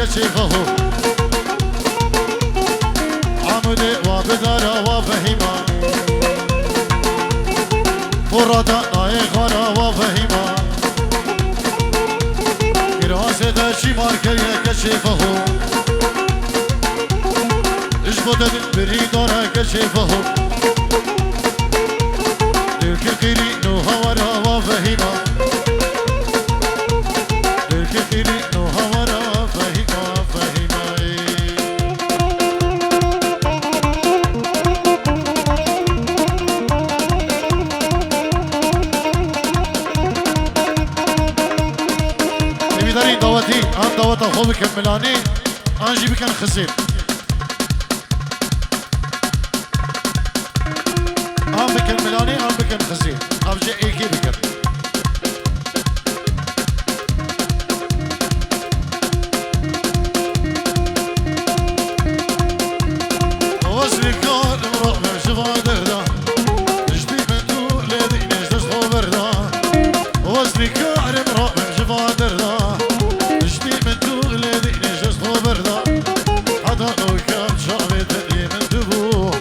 كشفه عمود وبدار وفهما برادا نايغانا وفهما كراسة داشي ماركية كشفه اجبد بريدارا كشفه للكثيري نوهورا وفهما للكثيري نوهورا فهما فهما نمیداری دعوتی هم دعوت خوب کملانی آنجی بکن خسیر هم بکن ملانی هم بکن خسیر افجه ایکی بکن وصلی کار امرا مرشفا دردا نجدی من تو لیدی نجدش خوبردا وصلی کار امرا مرشفا دردا نجدی من تو لیدی نجدش خوبردا حدا لو کم شعبی تلی من دبو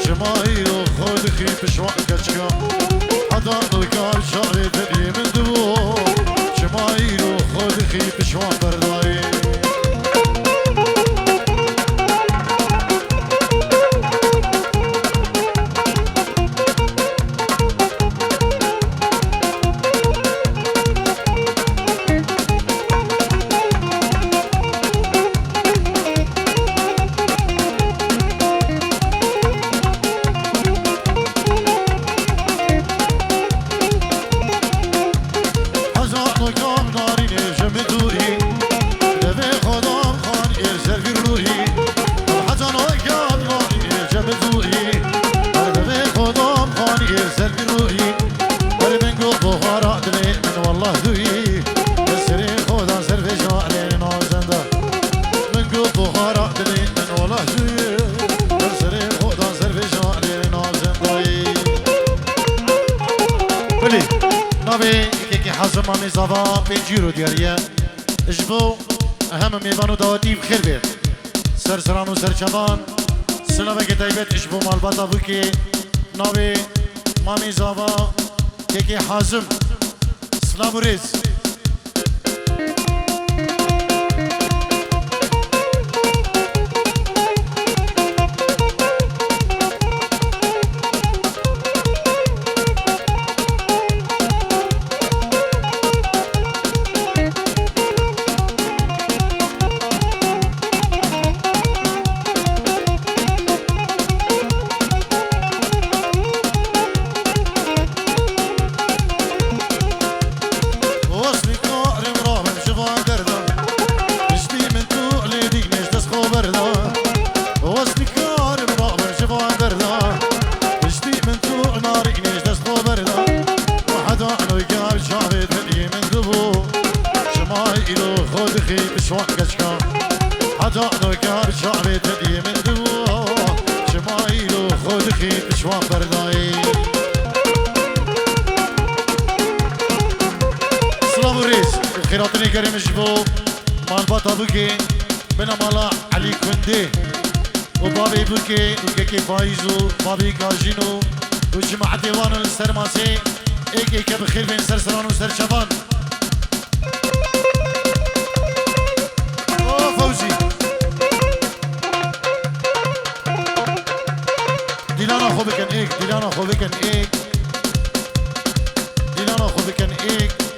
جماهی رو خود خی بشوان کچکا حدا لو کم شعبی تلی من دبو جماهی رو خود خی بشوان بردایی زوا بنجيرو دياريا اجبو اهم ميبانو دواتي بخير بيت سرسران و سرچوان سلامه که تایبت اجبو مالباتا بوكي ناوي مامي زوا كيكي حازم سلام و ريز خيراتني كريم جبو مال باتا بوكي بنا مالا علي كندي وبابي بوكي وكيكي فايزو بابي كاجينو وجماعة ديوان السرماسي ايكي بخير بين سرسران وسر شبان فوزي ديلانا خوبكن ايك ديلانا خوبكن ايك ديلانا خوبكن ايك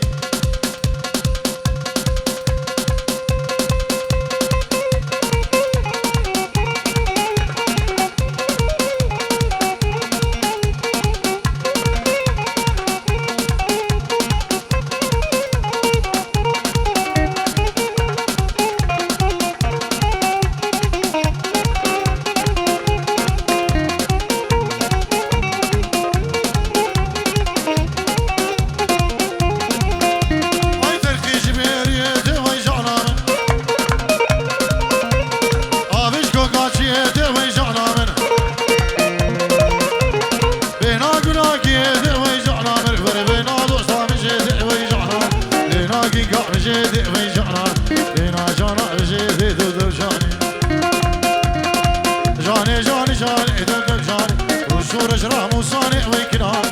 جاني دب جاني وشور اجرام وصاني ويكنان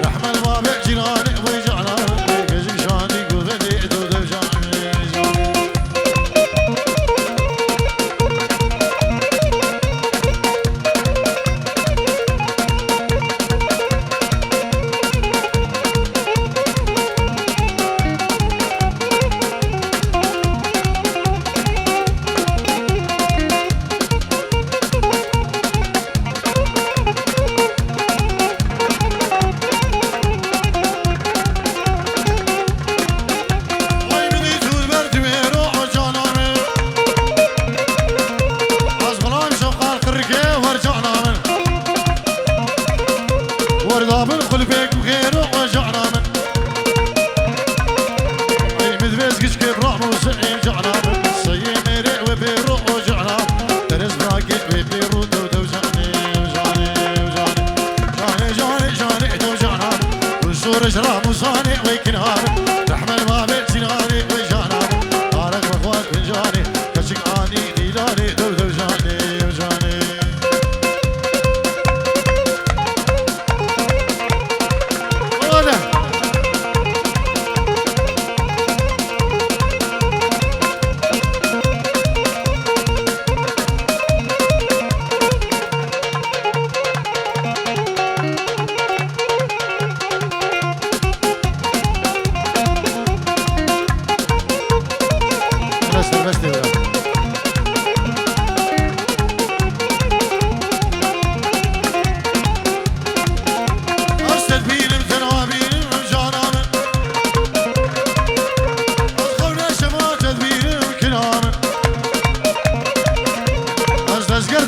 رحمة الباب جيراني ويجعنا كجي شاني قوذني دب جاني ورضا بالخلفك وغيره وجعنا من اي مدبس كشكب رعم وسعي جعنا من سيي ميري وبيرو وجعنا درس براكي وبيرو دو جاني وجاني وجاني جاني جاني جاني دو جعنا وشور اجرام وصاني ويكنان رحمة ما بيت سناني وجعنا طارق مخوات من جاني كشك اني ديلاني دو جاني وجاني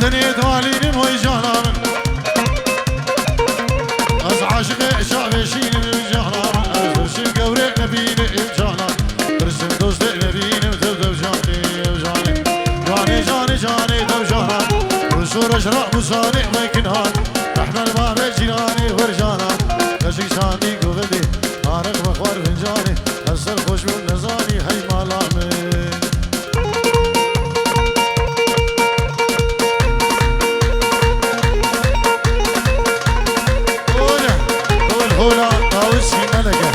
قردني دوالين ويجانا من از عاشق شعب شين ويجانا من از برسم قوري نبين ويجانا برسم دوست نبين ودو جاني وجاني جاني جاني جاني دو جانا وصور اشرق وصاني ويكنان رحمة الباب جيراني ورجانا كشك شاني قوغدي عارق مخوار فنجاني هسر خوش من نزاني هاي مالامي هولا طاوسي ملكة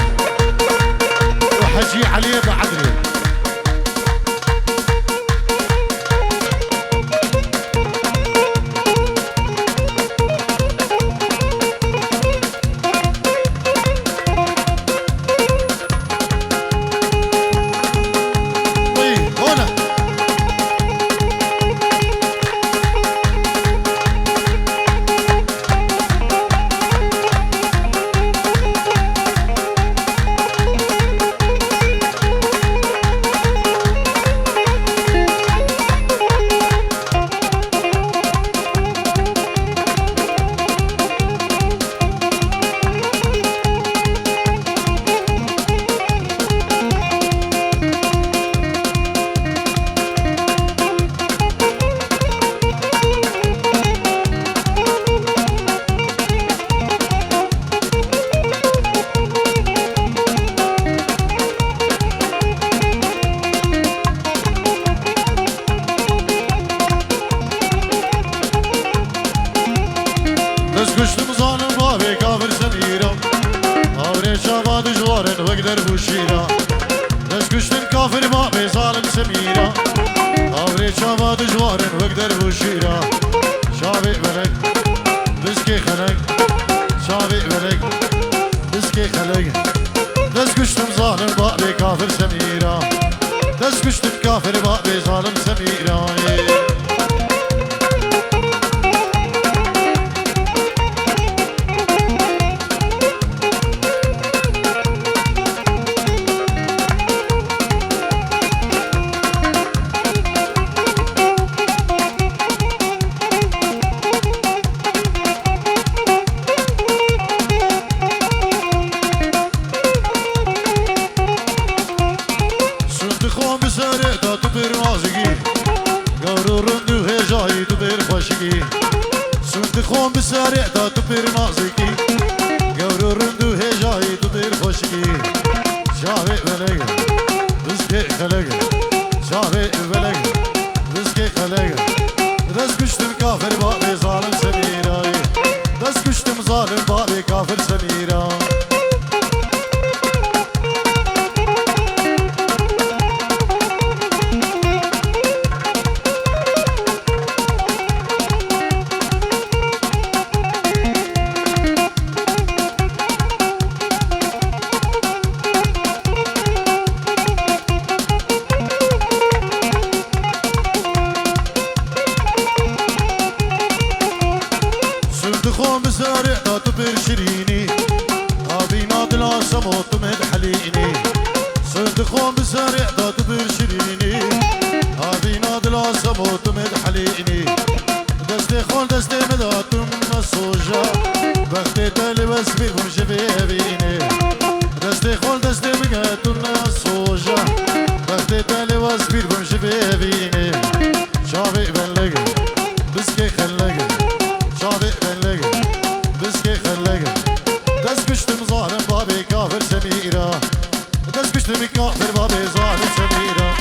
وحجي عليه بعدري كشتم ظالم بابي كافر سميرة أوري شابا دجوارن وقدر بوشيرة ناس كشتم كافر بابي ظالم سميرة أوري شابا دجوارن وقدر بوشيرة شابي بلك بسكي خلق شابي بلك بسكي خلق ناس كشتم ظالم بابي كافر سميرة ناس كشتم كافر بابي ظالم سميرة خون بسارع تا تو پر نازکی گورو رندو هجایی تو دیر خوشکی شاوی بلگ بسکی خلگ شاوی بلگ بسکی خلگ دست کشتم کافر با ظالم سمیر ظالم بابي كافر سميرة صدخون بسارع تطبر شريني أبينا دلا سموت مدحليني صدخون بسارع تطبر شريني أبينا دلا سموت مدحليني دستي خون دستي مداتم الصوجة بختي تالي واسبير ومشفي بيني دستي خون دستي مداتم الصوجة بختي تالي واسبير ومشفي بيني شافي بلغي بسكي خلقي شافي بلغي بسكي خلقي دست بشتم ظالم بابي كافر سميرة دست بشتم كافر بابي ظالم سميرة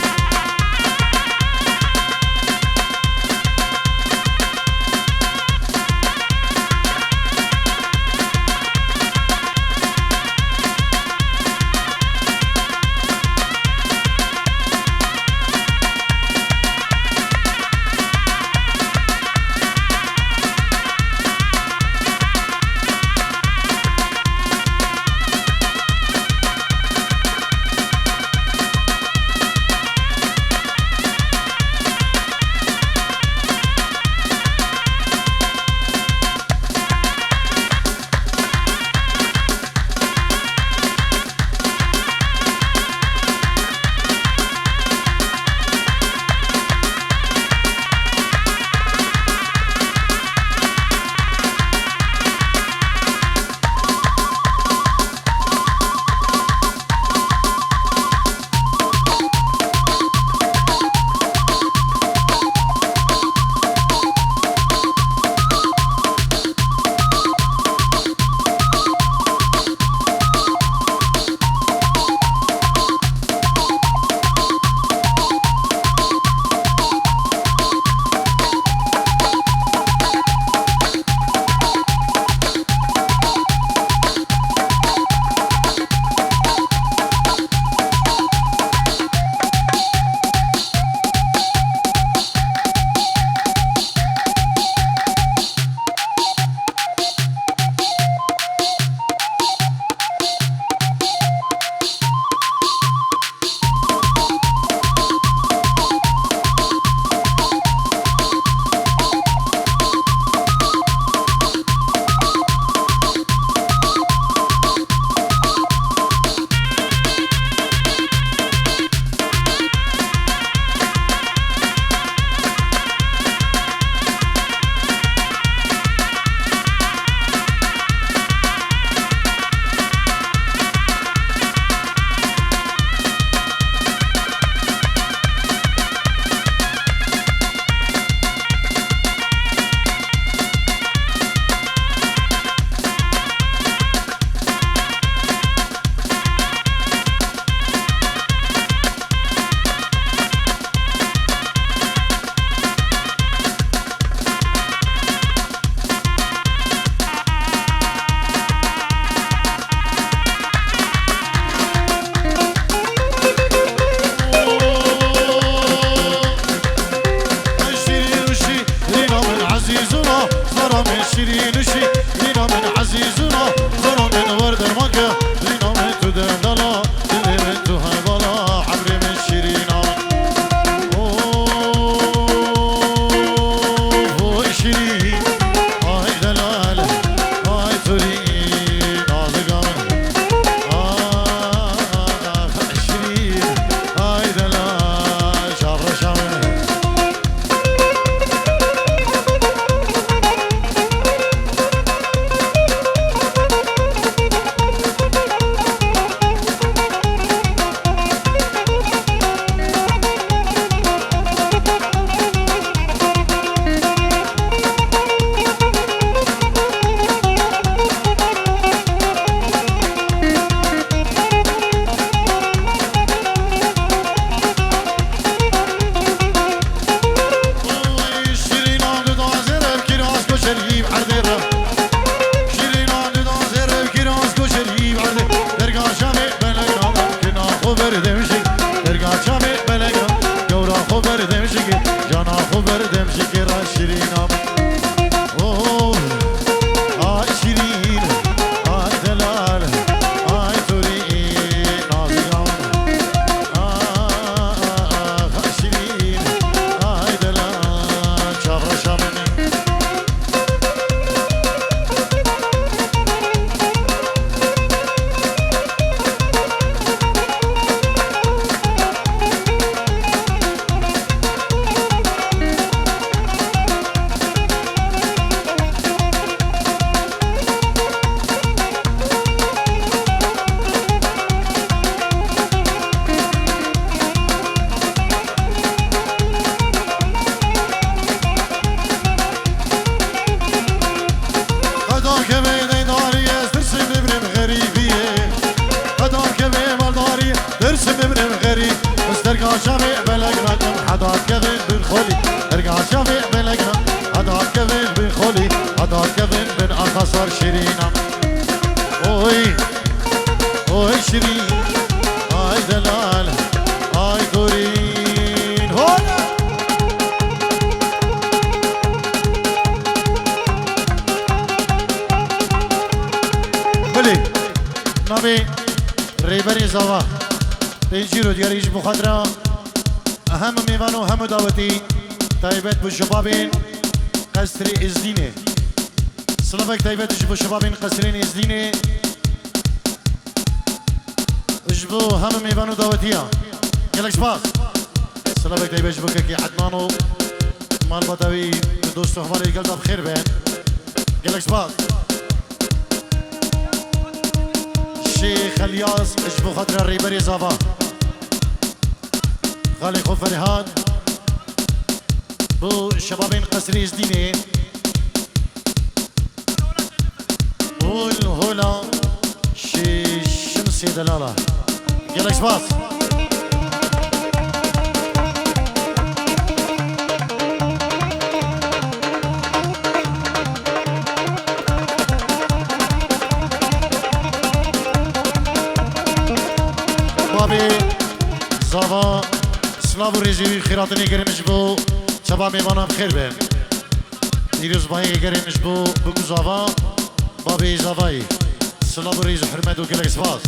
عداد كفن بن خولي ارجع شافي بلقنا عداد كفن بن خولي عداد كفن بن أخصر شيرينا اوي اوي شيرين اي دلال اي دورين هولا بلي نبي ريبري زوا بيجيرو دياريش بخاطرة أهم ميوان وهم دعوتي تايبت بالشبابين قصر إزديني سلامك تايبت بالشبابين قصرين إزديني اجبو هم ميوان ودعوتيا يلك شباز سلامك تايبت بككي عدنانو مال بطوي دوستو هماري قلتا بخير بين يلك شباز شيخ الياس اجبو خاطر الريبري زافا خالي خوف فرهاد بو شبابين قصري ازديني والهولا شي شمسي دلالة يلا شباز بابي زافا سلاو ريزي خيراتني قريمش بو شباب ميوانا بخير بين ديروز باهي قريمش بو بكو زافا بابي زافاي سلاو ريزي حرمت وكلك سباس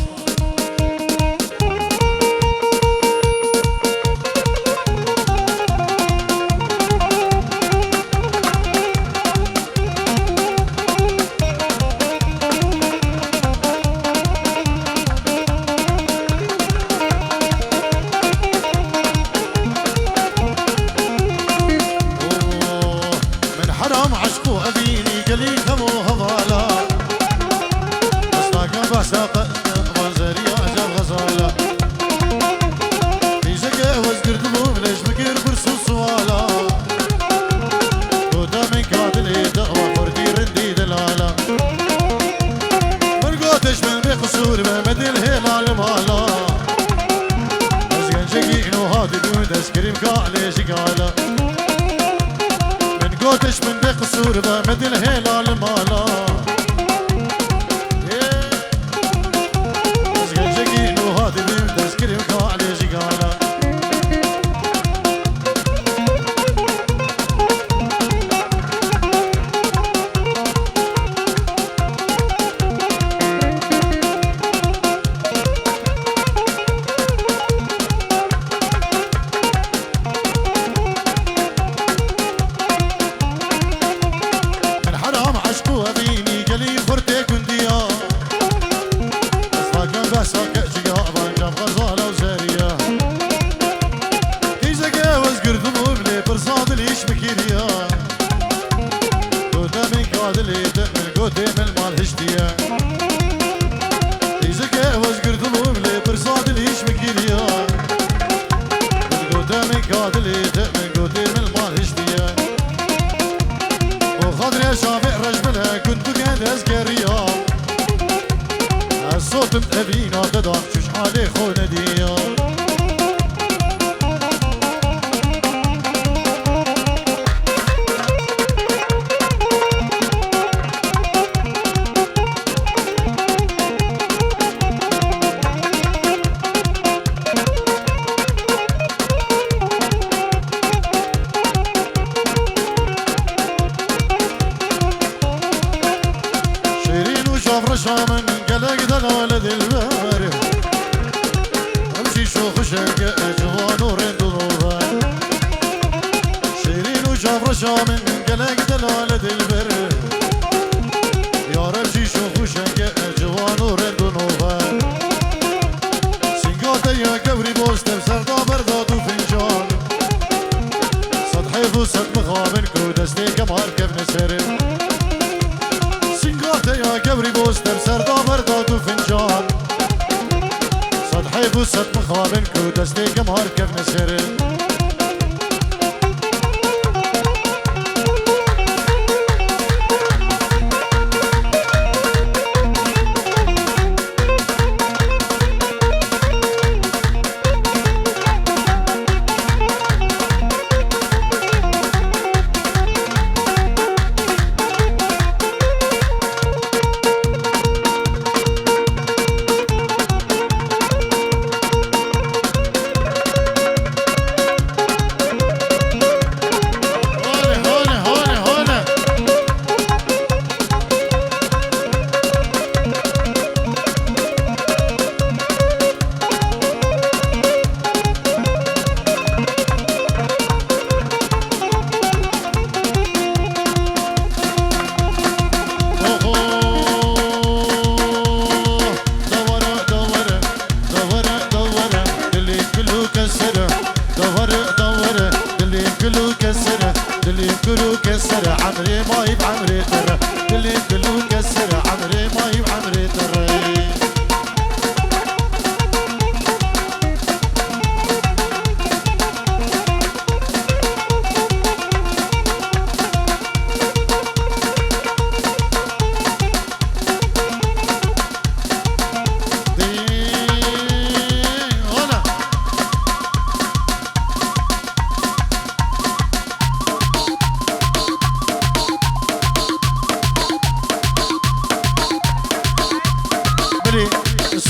عمري ما يب عمري ترى اللي كله كسر عمري ما يب عمري ترى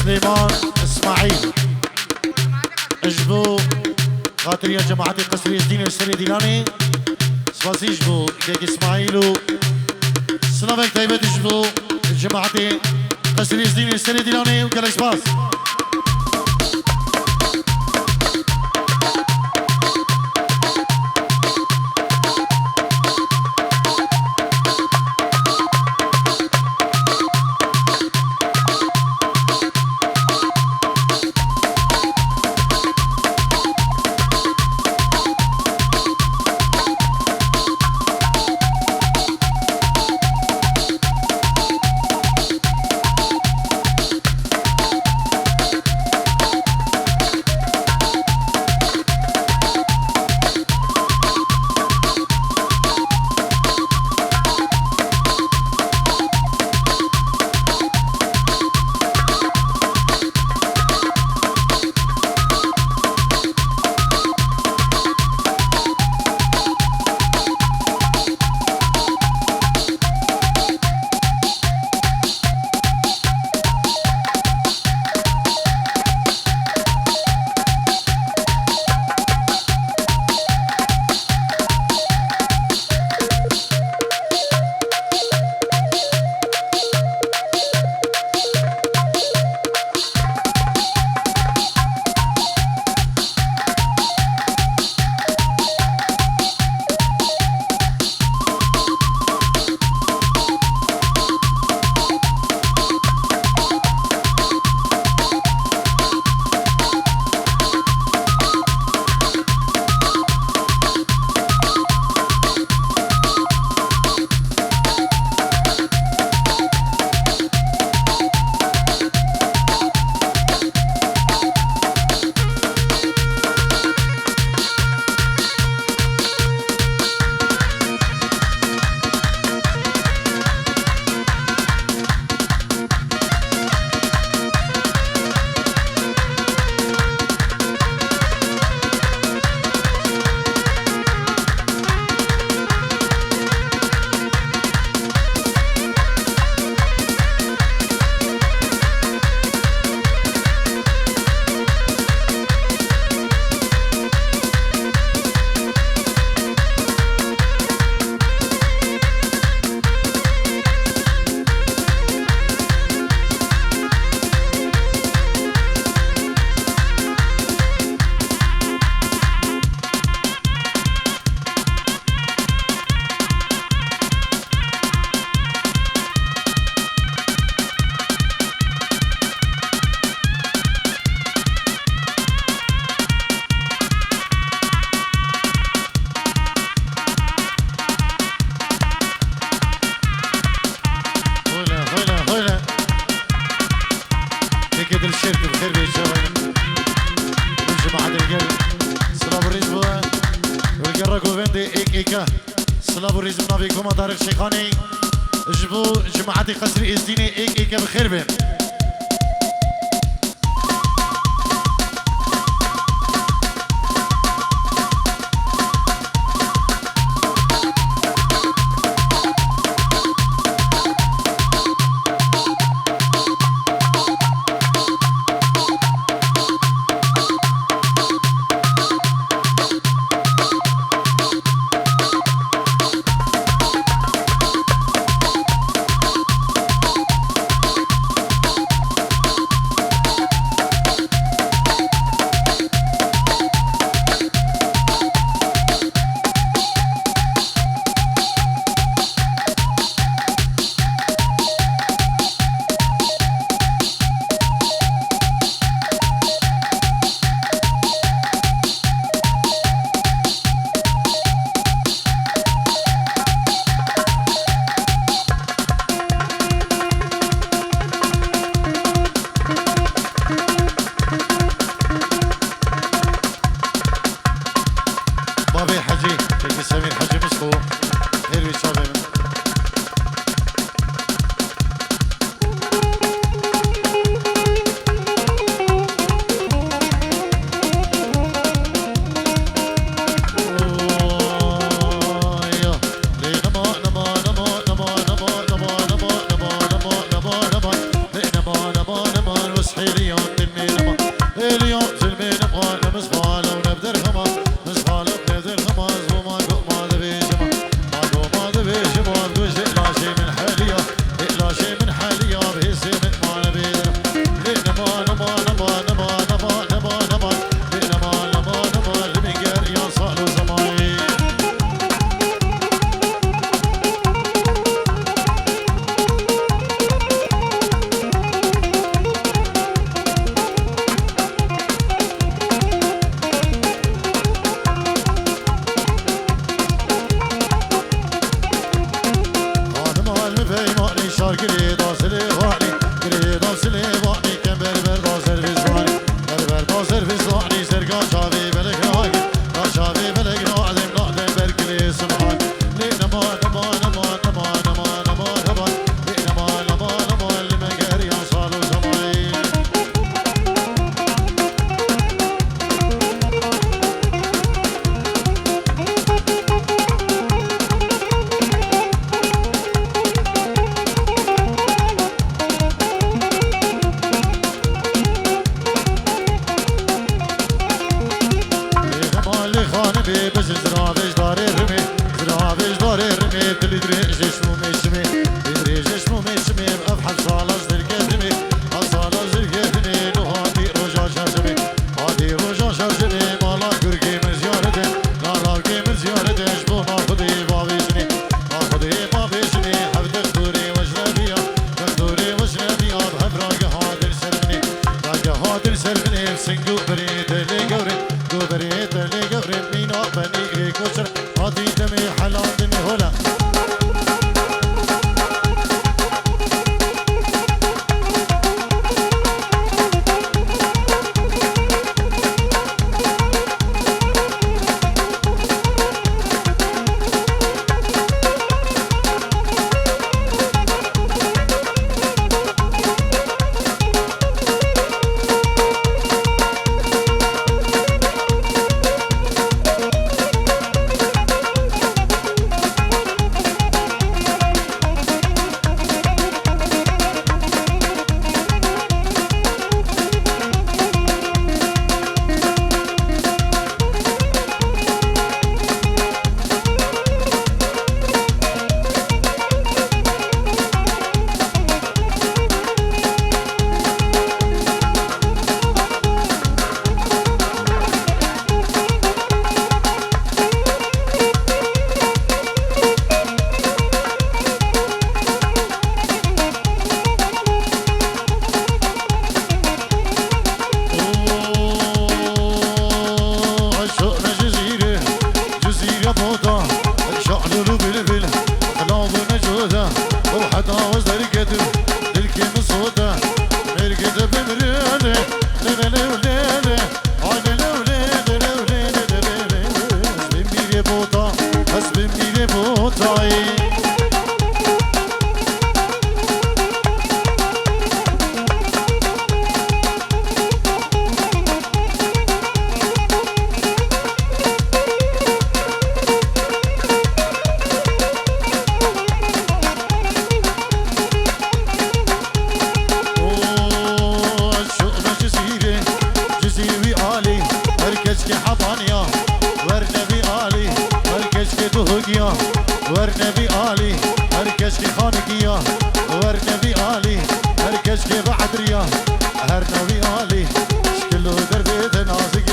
سليمان اسماعيل اجبو خاطر يا جماعتي قصر الدين السري ديلاني سباسي اجبو كيك اسماعيل سلامك طيبة اجبو جماعتي قصر الدين السري ديلاني وكلا سباس جماعتي قصر الدين ايك بخير بهم دار گلی دا سلیوانی گلی دا سلیوانی کم بربر دا سرویزوانی بربر دا سرویزوانی سرگا شاوی بلگرانی دا شاوی بلگرانی نادم برگلی سبحان لی نما نما نما نما نما نما نما لی نما نما نما لمگر یا سالو زمانی بس زرافش داره رمی زرافش داره رمی دلی دریجش مو میشمی دریجش مو میشمی افحل سالاز درگدمی سالاز درگدمی نو هادی روجا شرجمی هادی روجا شرجمی مالا گرگی من زیارته لالا گرگی من زیارته اشبو ناخدی بابیزنی ناخدی بابیزنی حفظ دوری وجنبیا دوری وجنبیا بهبراگ هادر سرمنی راگ هادر سرمنی سنگو برید لی گوری گو برید لی گوری مینا بنی کوچر هادی دمی حلال دمی هلا ورنبي آلي هركش كي خانقيا ورنبي آلي هركش كي بعد ريا هرنبي آلي شكله دربي نازق